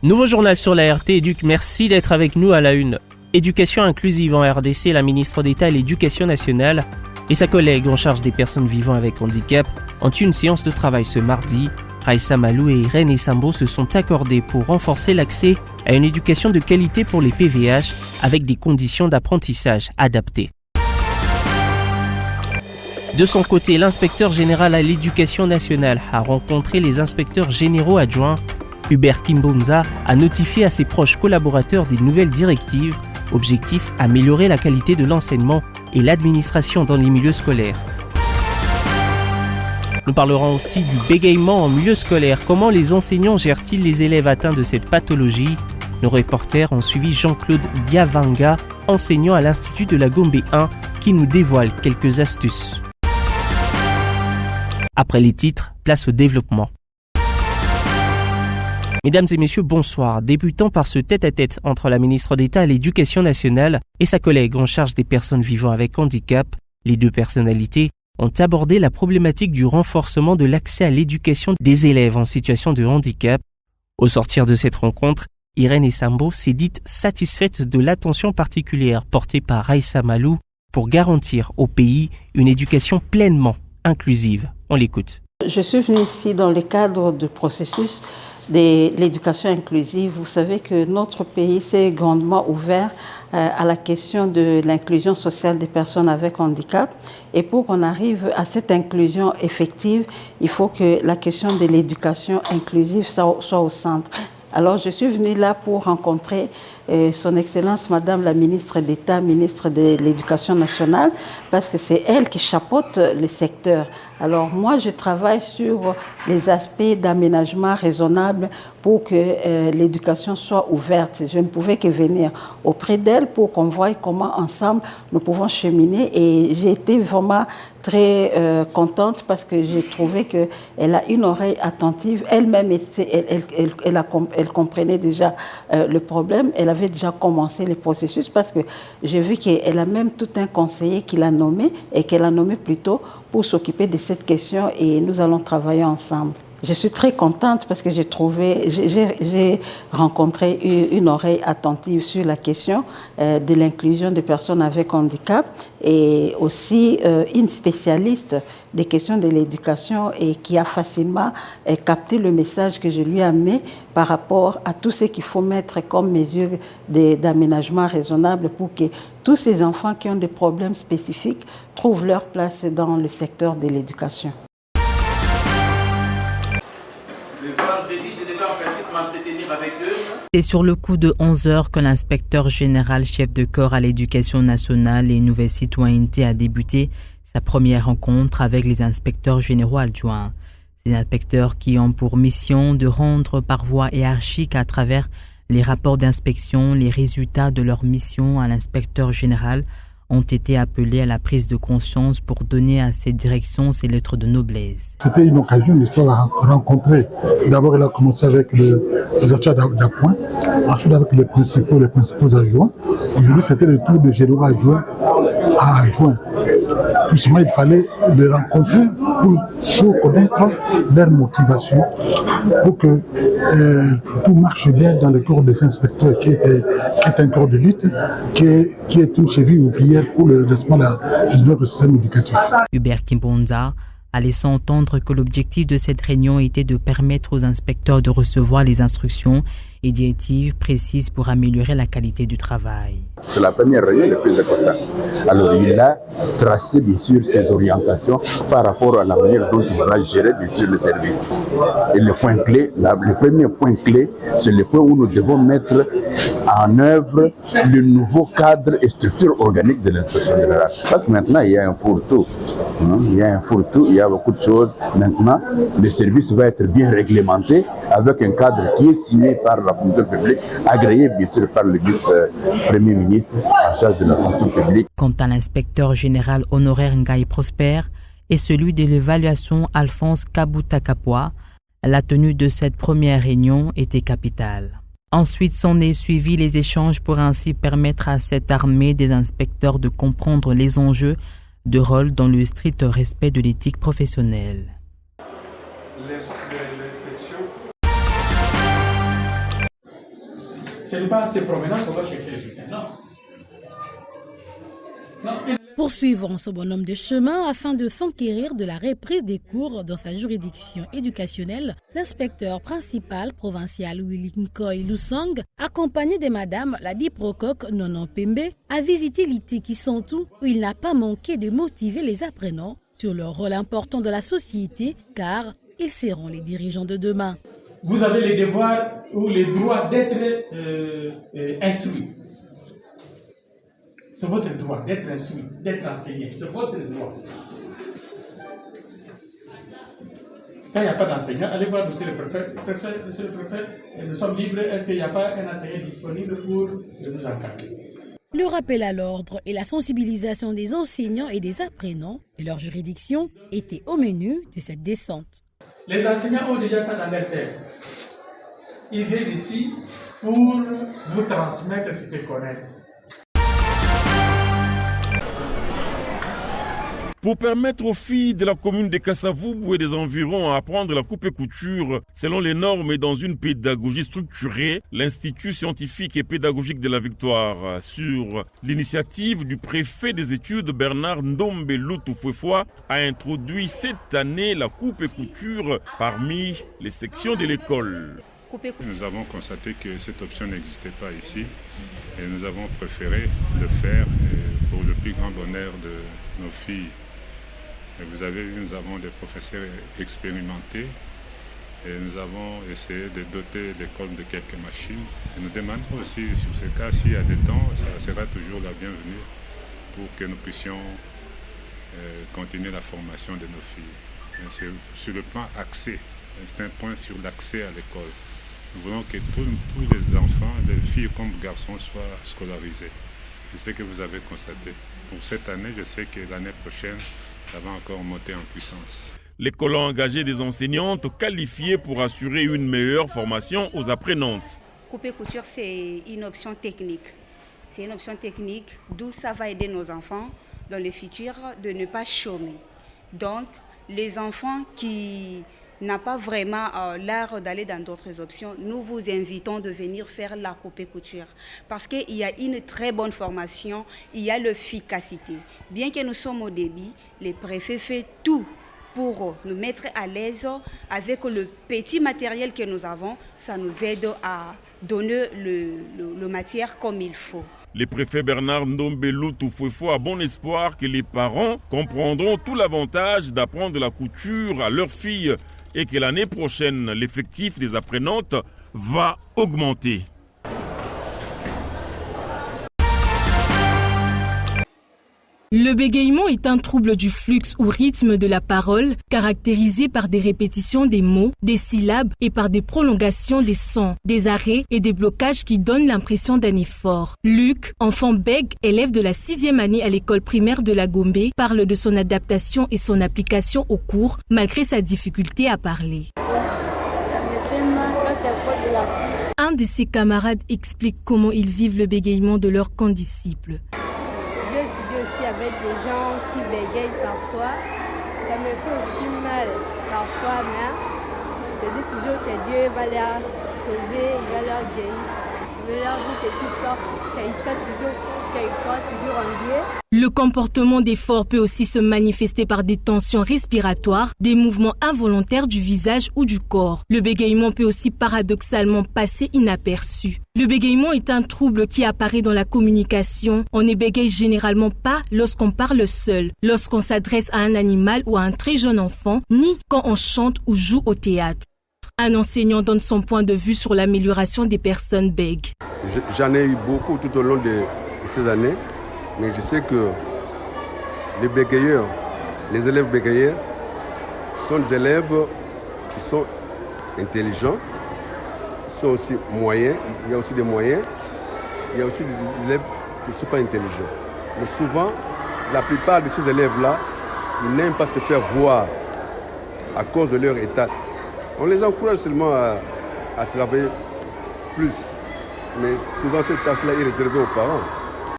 Nouveau journal sur la RT Éduc, merci d'être avec nous à la une. Éducation inclusive en RDC, la ministre d'État à l'Éducation nationale et sa collègue en charge des personnes vivant avec handicap ont eu une séance de travail ce mardi. Raissa Malou et Irène Essambo se sont accordés pour renforcer l'accès à une éducation de qualité pour les PVH avec des conditions d'apprentissage adaptées. De son côté, l'inspecteur général à l'Éducation nationale a rencontré les inspecteurs généraux adjoints. Hubert Kimbonza a notifié à ses proches collaborateurs des nouvelles directives. Objectif, améliorer la qualité de l'enseignement et l'administration dans les milieux scolaires. Nous parlerons aussi du bégaiement en milieu scolaire. Comment les enseignants gèrent-ils les élèves atteints de cette pathologie? Nos reporters ont suivi Jean-Claude Biavanga, enseignant à l'Institut de la Gombe 1, qui nous dévoile quelques astuces. Après les titres, place au développement. Mesdames et messieurs, bonsoir. Débutons par ce tête-à-tête entre la ministre d'État à l'Éducation nationale et sa collègue en charge des personnes vivant avec handicap. Les deux personnalités ont abordé la problématique du renforcement de l'accès à l'éducation des élèves en situation de handicap. Au sortir de cette rencontre, Irène Essambo s'est dite satisfaite de l'attention particulière portée par Raissa Malou pour garantir au pays une éducation pleinement inclusive. On l'écoute. Je suis venue ici dans le cadre du processus de l'éducation inclusive. Vous savez que notre pays s'est grandement ouvert à la question de l'inclusion sociale des personnes avec handicap. Et pour qu'on arrive à cette inclusion effective, il faut que la question de l'éducation inclusive soit au centre. Alors, je suis venue là pour rencontrer Son Excellence Madame la ministre d'État, ministre de l'Éducation nationale, parce que c'est elle qui chapeaute le secteur. Alors, moi, je travaille sur les aspects d'aménagement raisonnable pour que l'éducation soit ouverte. Je ne pouvais que venir auprès d'elle pour qu'on voie comment ensemble nous pouvons cheminer. Et j'ai été vraiment très contente parce que j'ai trouvé qu'elle a une oreille attentive. Elle-même, elle comprenait déjà le problème. Elle avait déjà commencé le processus parce que j'ai vu qu'elle a même tout un conseiller qui l'a nommé et qu'elle a nommé plutôt pour s'occuper de cette question et nous allons travailler ensemble. Je suis très contente parce que j'ai rencontré une oreille attentive sur la question de l'inclusion des personnes avec handicap et aussi une spécialiste des questions de l'éducation et qui a facilement capté le message que je lui ai amené par rapport à tout ce qu'il faut mettre comme mesure d'aménagement raisonnable pour que tous ces enfants qui ont des problèmes spécifiques trouvent leur place dans le secteur de l'éducation. C'est sur le coup de 11h que l'inspecteur général chef de corps à l'éducation nationale et nouvelle citoyenneté a débuté sa première rencontre avec les inspecteurs généraux adjoints. Ces inspecteurs qui ont pour mission de rendre par voie hiérarchique à travers les rapports d'inspection les résultats de leur mission à l'inspecteur général ont été appelés à la prise de conscience pour donner à cette direction ses lettres de noblesse. C'était une occasion, l'histoire à rencontrer. D'abord, il a commencé avec les acteurs d'appoint, ensuite avec les principaux adjoints. Aujourd'hui, c'était le tour de généraux adjoints à adjoints. Justement, il fallait les rencontrer pour connaître leur motivation, pour que tout marche bien dans le corps des inspecteurs qui est un corps de lutte, qui est une cheville ouvrière pour le redressement du notre système éducatif. Hubert Kimbonza a laissé entendre que l'objectif de cette réunion était de permettre aux inspecteurs de recevoir les instructions et directives précises pour améliorer la qualité du travail. C'est la première réunion la plus importante. Alors il a tracé bien sûr ses orientations par rapport à la manière dont il va gérer bien sûr le service. Et le point clé, le premier point clé, c'est le point où nous devons mettre en œuvre le nouveau cadre et structure organique de l'inspection générale. Parce que maintenant il y a un fourre-tout. Il y a un fourre-tout, il y a beaucoup de choses. Maintenant, le service va être bien réglementé avec un cadre qui est signé par la fonction publique, agréé bien sûr par le vice-premier ministre en charge de la fonction publique. Quant à l'inspecteur général honoraire Ngaï Prosper et celui de l'évaluation Alphonse Kaboutakapwa, la tenue de cette première réunion était capitale. Ensuite s'en est suivi les échanges pour ainsi permettre à cette armée des inspecteurs de comprendre les enjeux de rôle dans le strict respect de l'éthique professionnelle. n'est pas en se promenant qu'on va chercher les bulletins, non. Poursuivons ce bonhomme de chemin afin de s'enquérir de la reprise des cours dans sa juridiction éducationnelle. L'inspecteur principal provincial Willy Nkoy Lusang, accompagné de Madame Ladi Procoq Nonon Pembe, a visité l'IT Kisantu où il n'a pas manqué de motiver les apprenants sur leur rôle important dans la société car ils seront les dirigeants de demain. Vous avez le devoir ou le droit d'être instruit. C'est votre droit d'être instruit, d'être enseigné. C'est votre droit. Quand il n'y a pas d'enseignant, allez voir monsieur le préfet. Monsieur le préfet, nous sommes libres. Est-ce qu'il n'y a pas un enseignant disponible pour nous encadrer? Le rappel à l'ordre et la sensibilisation des enseignants et des apprenants et leur juridiction étaient au menu de cette descente. Les enseignants ont déjà ça dans leur tête. Ils viennent ici pour vous transmettre ce qu'ils connaissent. Pour permettre aux filles de la commune de Kasavubu et des environs à apprendre la coupe et couture selon les normes et dans une pédagogie structurée, l'Institut scientifique et pédagogique de la Victoire, sur l'initiative du préfet des études Bernard Ndombe Lutu-Fouefouah, a introduit cette année la coupe et couture parmi les sections de l'école. Nous avons constaté que cette option n'existait pas ici et nous avons préféré le faire pour le plus grand bonheur de nos filles. Et vous avez vu, nous avons des professeurs expérimentés et nous avons essayé de doter l'école de quelques machines. Et nous demandons aussi, sur ce cas, s'il y a des temps, ça sera toujours la bienvenue pour que nous puissions continuer la formation de nos filles. C'est sur le plan accès, c'est un point sur l'accès à l'école. Nous voulons que tous les enfants, les filles comme garçons, soient scolarisés. C'est ce que vous avez constaté. Pour cette année, je sais que l'année prochaine, ça va encore monter en puissance. L'école a engagé des enseignantes qualifiées pour assurer une meilleure formation aux apprenantes. Coupe et couture, c'est une option technique. C'est une option technique, d'où ça va aider nos enfants dans le futur de ne pas chômer. Donc, les enfants qui n'ont pas vraiment l'art d'aller dans d'autres options, nous vous invitons de venir faire la coupe et couture. Parce qu'il y a une très bonne formation, il y a l'efficacité. Bien que nous sommes au début, le préfet fait tout pour nous mettre à l'aise avec le petit matériel que nous avons. Ça nous aide à donner le matière comme il faut. Le préfet Bernard Ndombe Lutu-Fouefouah a bon espoir que les parents comprendront tout l'avantage d'apprendre la couture à leurs filles et que l'année prochaine, l'effectif des apprenantes va augmenter. Le bégaiement est un trouble du flux ou rythme de la parole, caractérisé par des répétitions des mots, des syllabes et par des prolongations des sons, des arrêts et des blocages qui donnent l'impression d'un effort. Luc, enfant bègue, élève de la 6e année à l'école primaire de la Gombe, parle de son adaptation et son application au cours, malgré sa difficulté à parler. Un de ses camarades explique comment ils vivent le bégaiement de leurs condisciples. J'ai étudié aussi avec des gens qui bégayent parfois. Ça me fait aussi mal parfois, mais je dis toujours que Dieu va leur sauver, il va leur guérir. Je vais leur dire qu'ils soient toujours forts, qu'ils croient toujours en Dieu. Le comportement d'effort peut aussi se manifester par des tensions respiratoires, des mouvements involontaires du visage ou du corps. Le bégaiement peut aussi paradoxalement passer inaperçu. Le bégaiement est un trouble qui apparaît dans la communication. On ne bégaye généralement pas lorsqu'on parle seul, lorsqu'on s'adresse à un animal ou à un très jeune enfant, ni quand on chante ou joue au théâtre. Un enseignant donne son point de vue sur l'amélioration des personnes bègues. J'en ai eu beaucoup tout au long de ces années, mais je sais que les bégayeurs, les élèves bégayeurs sont des élèves qui sont intelligents, qui sont aussi moyens, il y a aussi des moyens, il y a aussi des élèves qui ne sont pas intelligents. Mais souvent, la plupart de ces élèves-là, ils n'aiment pas se faire voir à cause de leur état. On les encourage seulement à travailler plus, mais souvent cette tâche-là est réservée aux parents.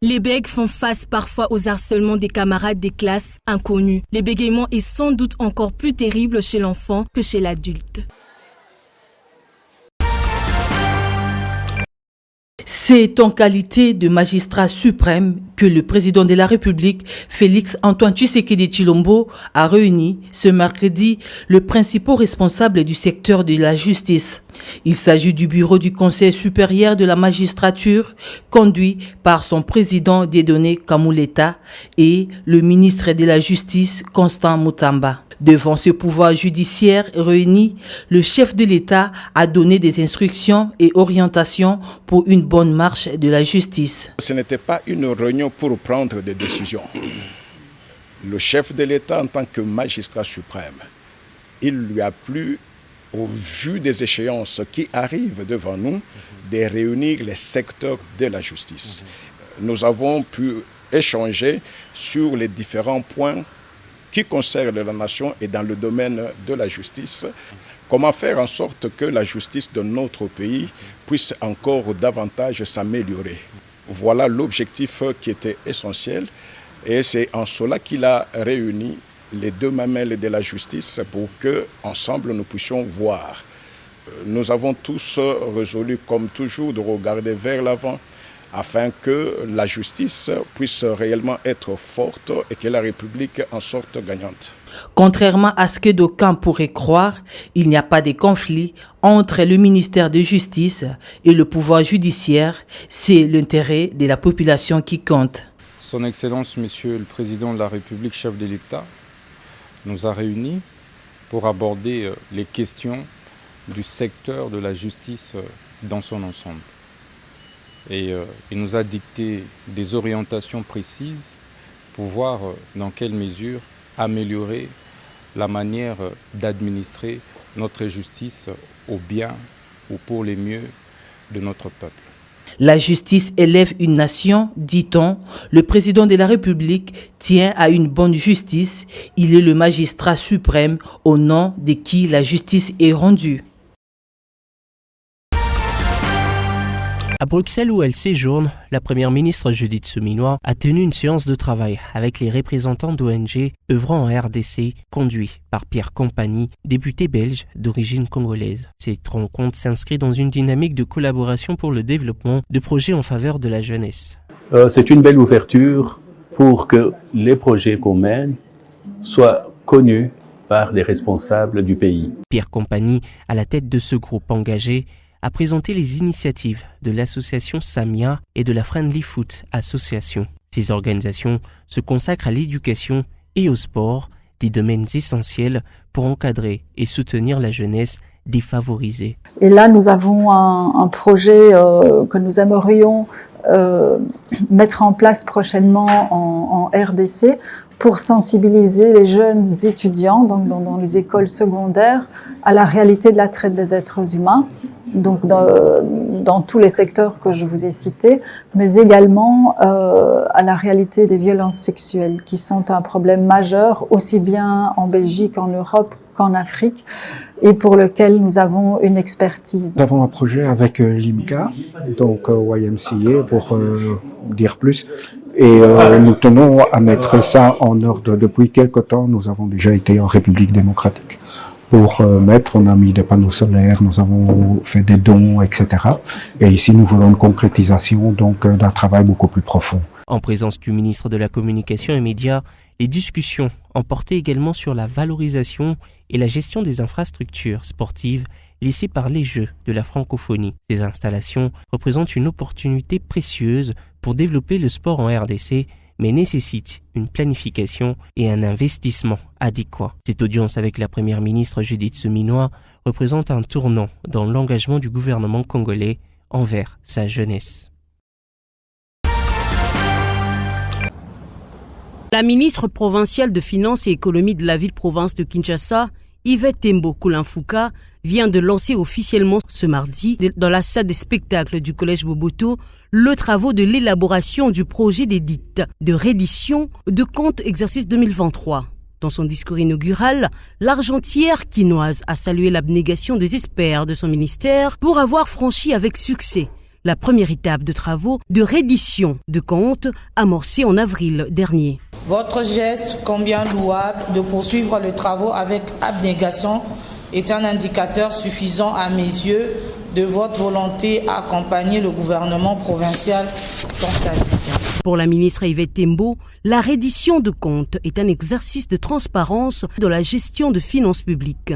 Les bègues font face parfois aux harcèlements des camarades des classes inconnues. Le bégaiement est sans doute encore plus terrible chez l'enfant que chez l'adulte. C'est en qualité de magistrat suprême que le président de la République, Félix-Antoine Tshisekedi Tshilombo, a réuni ce mercredi les principaux responsables du secteur de la justice. Il s'agit du bureau du Conseil supérieur de la magistrature, conduit par son président Dieudonné Kamuleta et le ministre de la Justice, Constant Mutamba. Devant ce pouvoir judiciaire réuni, le chef de l'État a donné des instructions et orientations pour une bonne marche de la justice. Ce n'était pas une réunion pour prendre des décisions. Le chef de l'État, en tant que magistrat suprême, il lui a plu, au vu des échéances qui arrivent devant nous, de réunir les secteurs de la justice. Nous avons pu échanger sur les différents points qui concernent la nation et dans le domaine de la justice. Comment faire en sorte que la justice de notre pays puisse encore davantage s'améliorer. Voilà l'objectif qui était essentiel et c'est en cela qu'il a réuni les deux mamelles de la justice pour que, ensemble, nous puissions voir. Nous avons tous résolu, comme toujours, de regarder vers l'avant afin que la justice puisse réellement être forte et que la République en sorte gagnante. Contrairement à ce que d'aucuns pourraient croire, il n'y a pas de conflit entre le ministère de Justice et le pouvoir judiciaire. C'est l'intérêt de la population qui compte. Son Excellence, Monsieur le Président de la République, chef de l'État, nous a réunis pour aborder les questions du secteur de la justice dans son ensemble. Et il nous a dicté des orientations précises pour voir dans quelle mesure améliorer la manière d'administrer notre justice au bien ou pour le mieux de notre peuple. La justice élève une nation, dit-on. Le président de la République tient à une bonne justice. Il est le magistrat suprême au nom de qui la justice est rendue. À Bruxelles, où elle séjourne, la première ministre Judith Suminwa a tenu une séance de travail avec les représentants d'ONG œuvrant en RDC, conduit par Pierre Compagnie, député belge d'origine congolaise. Cette rencontre s'inscrit dans une dynamique de collaboration pour le développement de projets en faveur de la jeunesse. C'est une belle ouverture pour que les projets qu'on mène soient connus par les responsables du pays. Pierre Compagnie, à la tête de ce groupe engagé, a présenté les initiatives de l'association Samia et de la Friendly Foot Association. Ces organisations se consacrent à l'éducation et au sport, des domaines essentiels pour encadrer et soutenir la jeunesse défavorisée. Et là, nous avons un projet que nous aimerions mettre en place prochainement en RDC pour sensibiliser les jeunes étudiants, donc dans les écoles secondaires, à la réalité de la traite des êtres humains, donc dans tous les secteurs que je vous ai cités, mais également à la réalité des violences sexuelles, qui sont un problème majeur, aussi bien en Belgique, en Europe qu'en Afrique, et pour lequel nous avons une expertise. Nous avons un projet avec l'IMCA, donc YMCA, pour dire plus, et nous tenons à mettre ça en ordre. Depuis quelque temps, nous avons déjà été en République démocratique. Pour mettre, on a mis des panneaux solaires, nous avons fait des dons, etc. Et ici, nous voulons une concrétisation donc d'un travail beaucoup plus profond. En présence du ministre de la Communication et Médias, les discussions ont porté également sur la valorisation et la gestion des infrastructures sportives laissées par les Jeux de la francophonie. Ces installations représentent une opportunité précieuse pour développer le sport en RDC, mais nécessitent une planification et un investissement adéquat. Cette audience avec la première ministre Judith Suminwa représente un tournant dans l'engagement du gouvernement congolais envers sa jeunesse. La ministre provinciale de Finances et Économie de la ville-province de Kinshasa, Yvette Tembo Koulinfouka, vient de lancer officiellement ce mardi, dans la salle des spectacles du Collège Boboto, le travaux de l'élaboration du projet d'édite de reddition de comptes exercice 2023. Dans son discours inaugural, l'argentière quinoise a salué l'abnégation des experts de son ministère pour avoir franchi avec succès la première étape de travaux de reddition de comptes amorcés en avril dernier. Votre geste, combien louable, de poursuivre les travaux avec abnégation est un indicateur suffisant à mes yeux de votre volonté à accompagner le gouvernement provincial dans sa mission. Pour la ministre Yvette Tembo, la reddition de comptes est un exercice de transparence dans la gestion de finances publiques.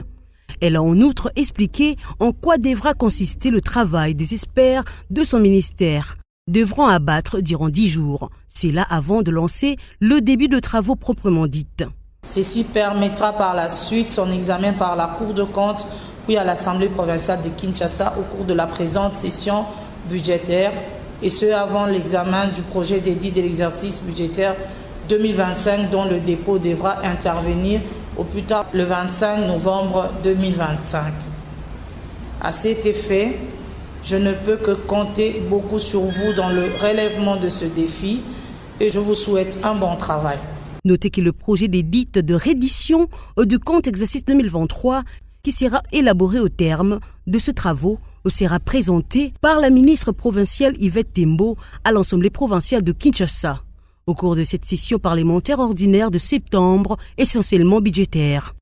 Elle a en outre expliqué en quoi devra consister le travail des experts de son ministère, devront abattre durant 10 jours. C'est là avant de lancer le début de travaux proprement dits. Ceci permettra par la suite son examen par la Cour de comptes puis à l'Assemblée provinciale de Kinshasa au cours de la présente session budgétaire et ce avant l'examen du projet dédié de l'exercice budgétaire 2025 dont le dépôt devra intervenir au plus tard le 25 novembre 2025. À cet effet, je ne peux que compter beaucoup sur vous dans le relèvement de ce défi et je vous souhaite un bon travail. Notez que le projet d'édit de reddition de compte exercice 2023 qui sera élaboré au terme de ce travaux sera présenté par la ministre provinciale Yvette Tembo à l'Assemblée provinciale de Kinshasa. Au cours de cette session parlementaire ordinaire de septembre, essentiellement budgétaire.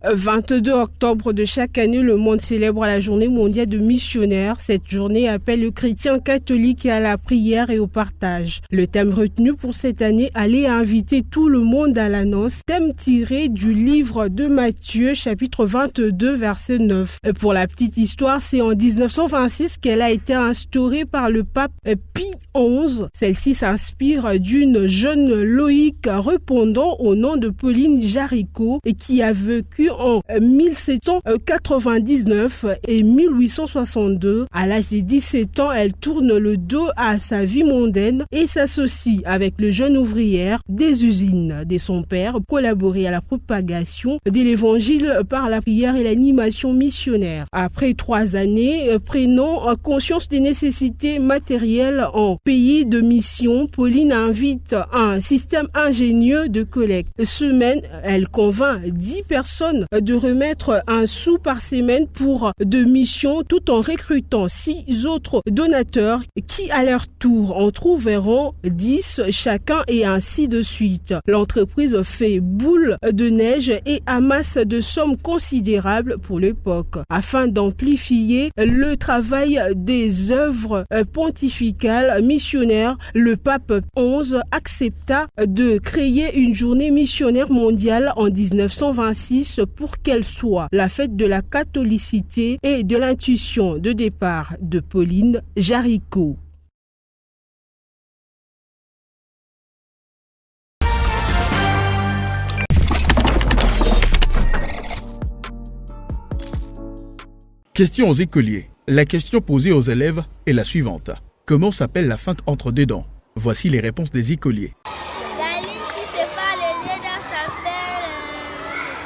22 octobre de chaque année, le monde célèbre la journée mondiale de missionnaires. Cette journée appelle le chrétien catholique à la prière et au partage. Le thème retenu pour cette année allait inviter tout le monde à la noce, thème tiré du livre de Matthieu, chapitre 22, verset 9. Pour la petite histoire, c'est en 1926 qu'elle a été instaurée par le pape Pie XI. Celle-ci s'inspire d'une jeune Loïque répondant au nom de Pauline Jaricot et qui a vécu en 1799 et 1862. À l'âge de 17 ans, elle tourne le dos à sa vie mondaine et s'associe avec le jeune ouvrière des usines de son père pour collaborer à la propagation de l'évangile par la prière et l'animation missionnaire. Après 3 années, prenant conscience des nécessités matérielles en pays de mission, Pauline invite un système ingénieux de collecte. Semaine, elle convainc 10 personnes de remettre un sou par semaine pour de missions tout en recrutant 6 autres donateurs qui à leur tour en trouveront 10 chacun et ainsi de suite. L'entreprise fait boule de neige et amasse de sommes considérables pour l'époque. Afin d'amplifier le travail des œuvres pontificales missionnaires, le pape XI accepta de créer une journée missionnaire mondiale en 1926 pour qu'elle soit la fête de la catholicité et de l'intuition de départ de Pauline Jaricot. Question aux écoliers. La question posée aux élèves est la suivante. Comment s'appelle la feinte entre deux dents? Voici les réponses des écoliers. La ligne qui sépare les deux dents s'appelle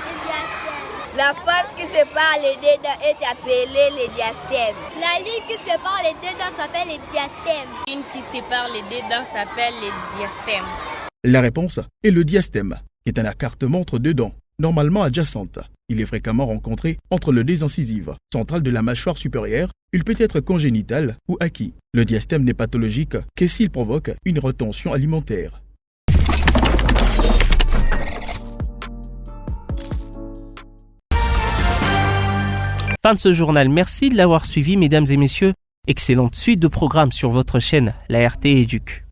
le diastème. La face qui sépare les deux dents est appelée le diastème. La ligne qui sépare les deux dents s'appelle le diastème. La ligne qui sépare les deux dents s'appelle le diastème. La réponse est le diastème, qui est un écartement entre deux dents, normalement adjacentes. Il est fréquemment rencontré entre les deux incisives centrales de la mâchoire supérieure. Il peut être congénital ou acquis. Le diastème n'est pathologique que s'il provoque une rétention alimentaire. Fin de ce journal. Merci de l'avoir suivi, mesdames et messieurs. Excellente suite de programmes sur votre chaîne, la RT Éduc.